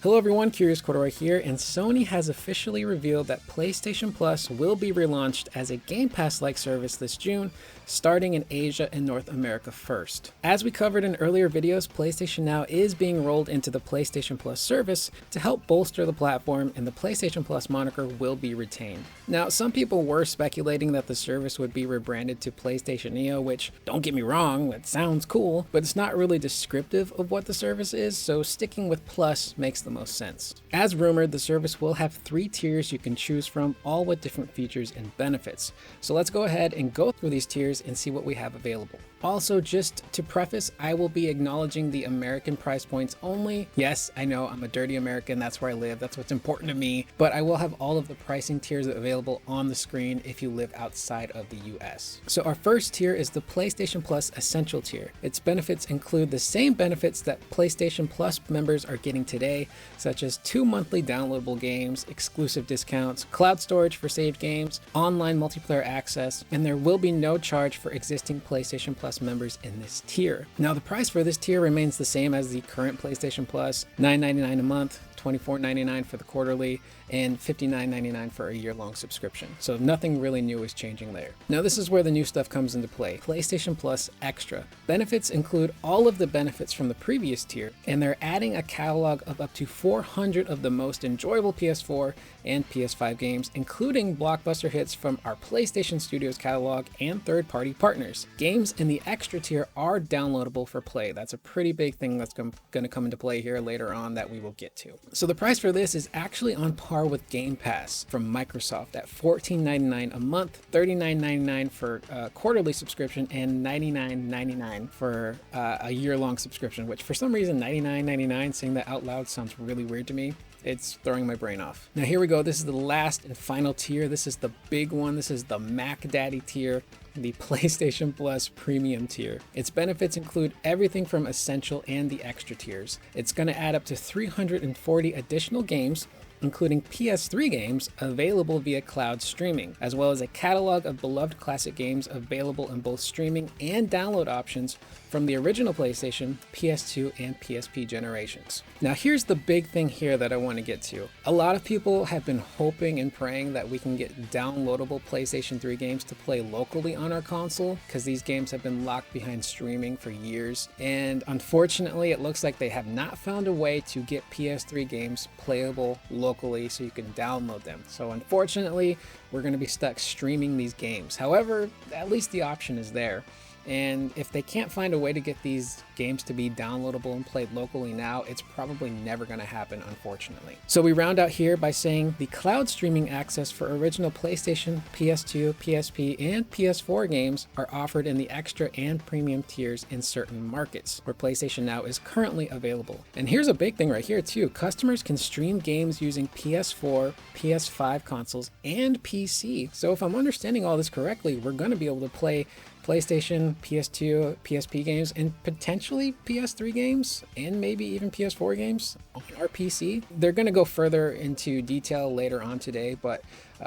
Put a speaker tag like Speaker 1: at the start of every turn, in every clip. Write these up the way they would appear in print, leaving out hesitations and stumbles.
Speaker 1: Hello everyone, Curious Corduroy here, and Sony has officially revealed that PlayStation Plus will be relaunched as a Game Pass-like service this June, starting in Asia and North America first. As we covered in earlier videos, PlayStation Now is being rolled into the PlayStation Plus service to help bolster the platform, and the PlayStation Plus moniker will be retained. Now, some people were speculating that the service would be rebranded to PlayStation Neo, which, don't get me wrong, it sounds cool, but it's not really descriptive of what the service is, so sticking with Plus makes the most sense. As rumored, the service will have 3 tiers you can choose from, all with different features and benefits. So let's go ahead and go through these tiers and see what we have available. Also, just to preface, I will be acknowledging the American price points only. Yes, I know I'm a dirty American, that's where I live, that's what's important to me, but I will have all of the pricing tiers available on the screen if you live outside of the US. So our first tier is the PlayStation Plus Essential tier. Its benefits include the same benefits that PlayStation Plus members are getting today, such as 2 monthly downloadable games, exclusive discounts, cloud storage for saved games, online multiplayer access, and there will be no charge for existing PlayStation Plus members in this tier. Now, the price for this tier remains the same as the current PlayStation Plus, $9.99 a month, $24.99 for the quarterly, and $59.99 for a year-long subscription. So nothing really new is changing there. Now this is where the new stuff comes into play. PlayStation Plus Extra. Benefits include all of the benefits from the previous tier, and they're adding a catalog of up to 400 of the most enjoyable PS4 and PS5 games, including blockbuster hits from our PlayStation Studios catalog and third-party partners. Games in the Extra tier are downloadable for play. That's a pretty big thing that's going to come into play here later on that we will get to. So the price for this is actually on par with Game Pass from Microsoft at $14.99 a month, $39.99 for a quarterly subscription, and $99.99 for a year-long subscription, which for some reason $99.99, saying that out loud sounds really weird to me. It's throwing my brain off. Now here we go. This is the last and final tier. This is the big one. This is the Mac Daddy tier, the PlayStation Plus Premium tier. Its benefits include everything from Essential and the Extra tiers. It's going to add up to 340 additional games, including PS3 games available via cloud streaming, as well as a catalog of beloved classic games available in both streaming and download options from the original PlayStation, PS2, and PSP generations. Now here's the big thing here that I want to get to. A lot of people have been hoping and praying that we can get downloadable PlayStation 3 games to play locally on our console, because these games have been locked behind streaming for years, and unfortunately it looks like they have not found a way to get PS3 games playable locally so you can download them. So unfortunately, we're going to be stuck streaming these games. However, at least the option is there. And if they can't find a way to get these games to be downloadable and played locally now, it's probably never going to happen, unfortunately. So we round out here by saying the cloud streaming access for original PlayStation, PS2, PSP, and PS4 games are offered in the Extra and Premium tiers in certain markets, where PlayStation Now is currently available. And here's a big thing right here too. Customers can stream games using PS4, PS5 consoles, and PC. So if I'm understanding all this correctly, we're going to be able to play PlayStation, PS2, PSP games, and potentially PS3 games, and maybe even PS4 games on our PC. They're going to go further into detail later on today, but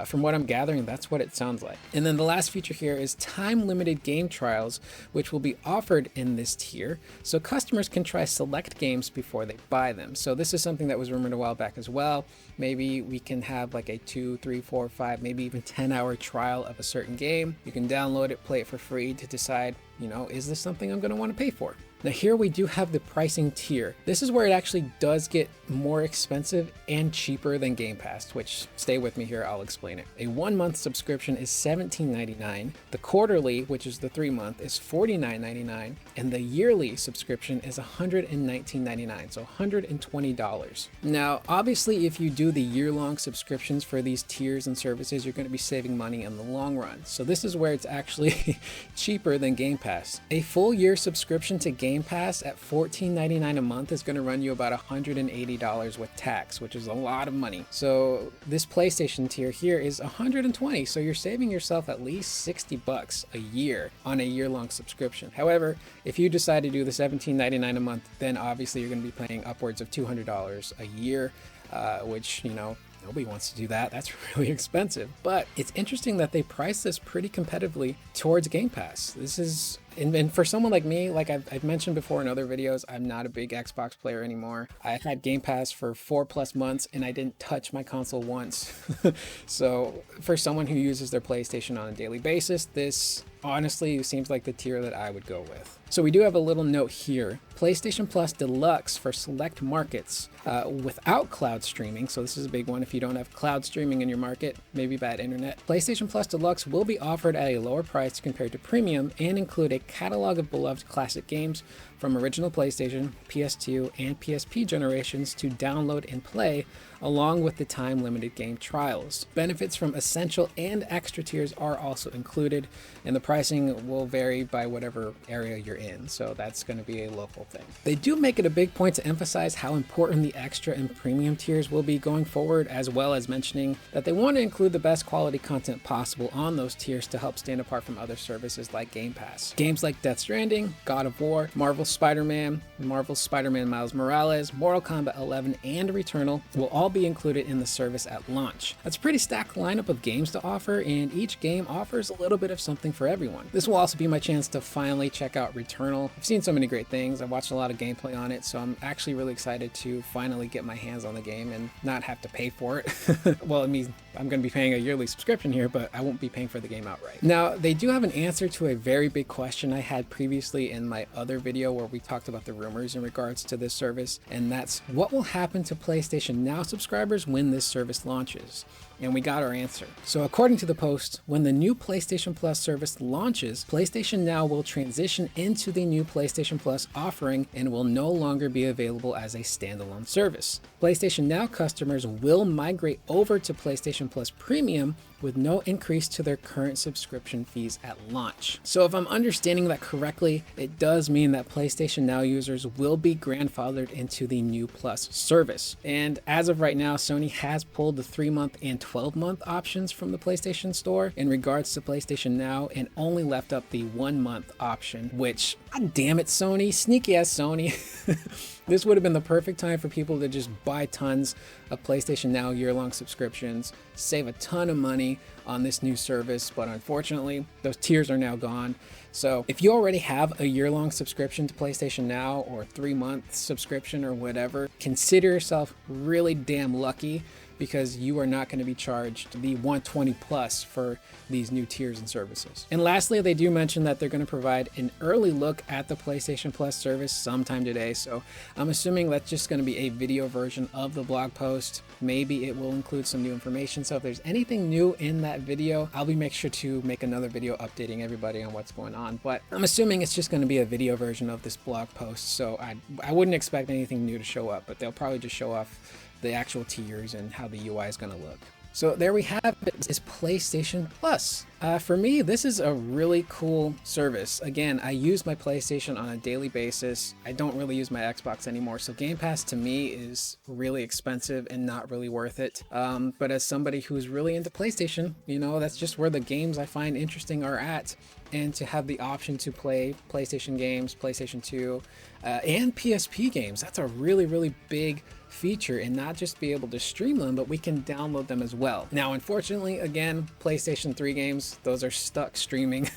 Speaker 1: from what I'm gathering, that's what it sounds like. And then the last feature here is time-limited game trials, which will be offered in this tier, so customers can try select games before they buy them. So this is something that was rumored a while back as well. Maybe we can have like a 2, 3, 4, 5, maybe even 10-hour trial of a certain game. You can download it, play it for free to decide, is this something I'm going to want to pay for? Now here we do have the pricing tier. This is where it actually does get more expensive and cheaper than Game Pass, which, stay with me here, I'll explain it. A 1-month subscription is $17.99. The quarterly, which is the 3-month, is $49.99. And the yearly subscription is $119.99, so $120. Now, obviously, if you do the year-long subscriptions for these tiers and services, you're going to be saving money in the long run. So this is where it's actually cheaper than Game Pass. A full year subscription to Game Pass at $14.99 a month is going to run you about $180 with tax, which is a lot of money. So this PlayStation tier here is $120, so you're saving yourself at least $60 a year on a year-long subscription. However, if you decide to do the $17.99 a month, then obviously you're going to be paying upwards of $200 a year, which, nobody wants to do that. That's really expensive. But it's interesting that they price this pretty competitively towards Game Pass. This is And for someone like me, like I've mentioned before in other videos, I'm not a big Xbox player anymore. I had Game Pass for 4+ months and I didn't touch my console once. So for someone who uses their PlayStation on a daily basis, this honestly seems like the tier that I would go with. So we do have a little note here. PlayStation Plus Deluxe for select markets without cloud streaming. So this is a big one. If you don't have cloud streaming in your market, maybe bad internet. PlayStation Plus Deluxe will be offered at a lower price compared to Premium and include a catalog of beloved classic games from original PlayStation, PS2, and PSP generations to download and play, along with the time-limited game trials. Benefits from essential and extra tiers are also included, and the pricing will vary by whatever area you're in, so that's going to be a local thing. They do make it a big point to emphasize how important the extra and premium tiers will be going forward, as well as mentioning that they want to include the best quality content possible on those tiers to help stand apart from other services like Game Pass. Games like Death Stranding, God of War, Marvel's Spider-Man Miles Morales, Mortal Kombat 11, and Returnal will all be included in the service at launch. That's a pretty stacked lineup of games to offer, and each game offers a little bit of something for everyone. This will also be my chance to finally check out Returnal. I've seen so many great things. I've watched a lot of gameplay on it, so I'm actually really excited to finally get my hands on the game and not have to pay for it. Well, I mean, I'm going to be paying a yearly subscription here, but I won't be paying for the game outright. Now, they do have an answer to a very big question I had previously in my other video where we talked about the rumors in regards to this service, and that's what will happen to PlayStation Now subscribers when this service launches. And we got our answer. So according to the post, when the new PlayStation Plus service launches, PlayStation Now will transition into the new PlayStation Plus offering and will no longer be available as a standalone service. PlayStation Now customers will migrate over to PlayStation Plus Premium with no increase to their current subscription fees at launch. So if I'm understanding that correctly, it does mean that PlayStation Now users will be grandfathered into the new Plus service. And as of right now, Sony has pulled the 3-month and 12-month options from the PlayStation Store in regards to PlayStation Now and only left up the 1-month option, which, god damn it, Sony, sneaky ass Sony. This would have been the perfect time for people to just buy tons of PlayStation Now year-long subscriptions, save a ton of money on this new service, but unfortunately, those tiers are now gone. So if you already have a year-long subscription to PlayStation Now or 3-month subscription or whatever, consider yourself really damn lucky, because you are not going to be charged the $120 plus for these new tiers and services. And lastly, they do mention that they're going to provide an early look at the PlayStation Plus service sometime today. So I'm assuming that's just going to be a video version of the blog post. Maybe it will include some new information. So if there's anything new in that video, I'll be make sure to make another video updating everybody on what's going on. But I'm assuming it's just going to be a video version of this blog post. So I wouldn't expect anything new to show up, but they'll probably just show off the actual tiers and how the UI is going to look. So there we have it, is PlayStation Plus. For me, this is a really cool service. Again, I use my PlayStation on a daily basis. I don't really use my Xbox anymore, so Game Pass to me is really expensive and not really worth it. But as somebody who's really into PlayStation, you know, that's just where the games I find interesting are at. And to have the option to play PlayStation games, PlayStation 2, and PSP games, that's a really, really big feature, and not just be able to stream them, but we can download them as well. Now, unfortunately, again, PlayStation 3 games, those are stuck streaming.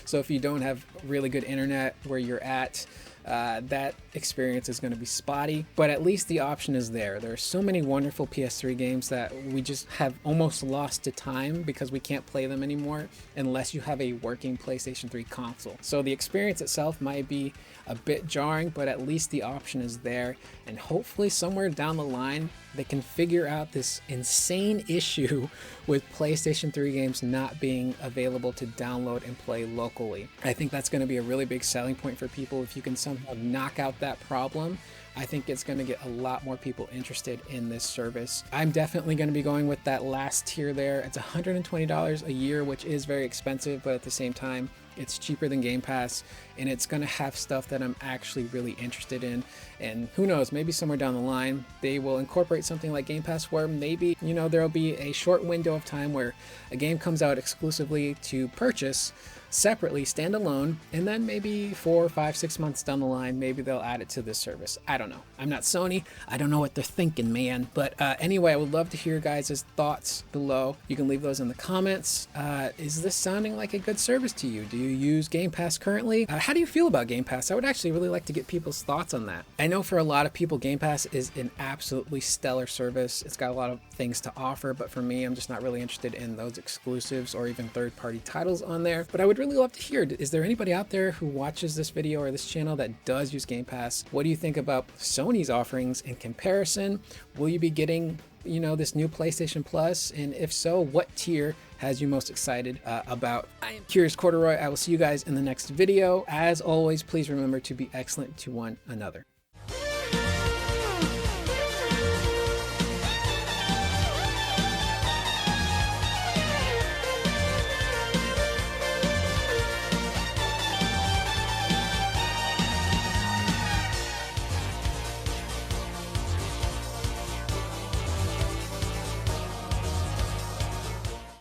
Speaker 1: So if you don't have really good internet where you're at, that experience is going to be spotty, but at least the option is there. There are so many wonderful PS3 games that we just have almost lost to time because we can't play them anymore unless you have a working PlayStation 3 console. So the experience itself might be a bit jarring, but at least the option is there, and hopefully somewhere down the line they can figure out this insane issue with PlayStation 3 games not being available to download and play locally. I think that's going to be a really big selling point for people. If you can somehow knock out that problem, I think it's going to get a lot more people interested in this service. I'm definitely going to be going with that last tier there. It's $120 a year, which is very expensive, but at the same time, it's cheaper than Game Pass, and it's going to have stuff that I'm actually really interested in. And who knows, maybe somewhere down the line, they will incorporate something like Game Pass where maybe, you know, there'll be a short window of time where a game comes out exclusively to purchase separately, standalone, and then maybe 4, 5, 6 months down the line, maybe they'll add it to this service. I don't know. I'm not Sony. I don't know what they're thinking, man. But anyway, I would love to hear your guys' thoughts below. You can leave those in the comments. Is this sounding like a good service to you? Do you you use Game Pass currently? How do you feel about Game Pass? I would actually really like to get people's thoughts on that. I know for a lot of people, Game Pass is an absolutely stellar service. It's got a lot of things to offer, but for me, I'm just not really interested in those exclusives or even third-party titles on there. But I would really love to hear, is there anybody out there who watches this video or this channel that does use Game Pass? What do you think about Sony's offerings in comparison? Will you be getting, this new PlayStation Plus? And if so, what tier has you most excited about? I am Curious Corduroy. I will see you guys in the next video. As always, please remember to be excellent to one another.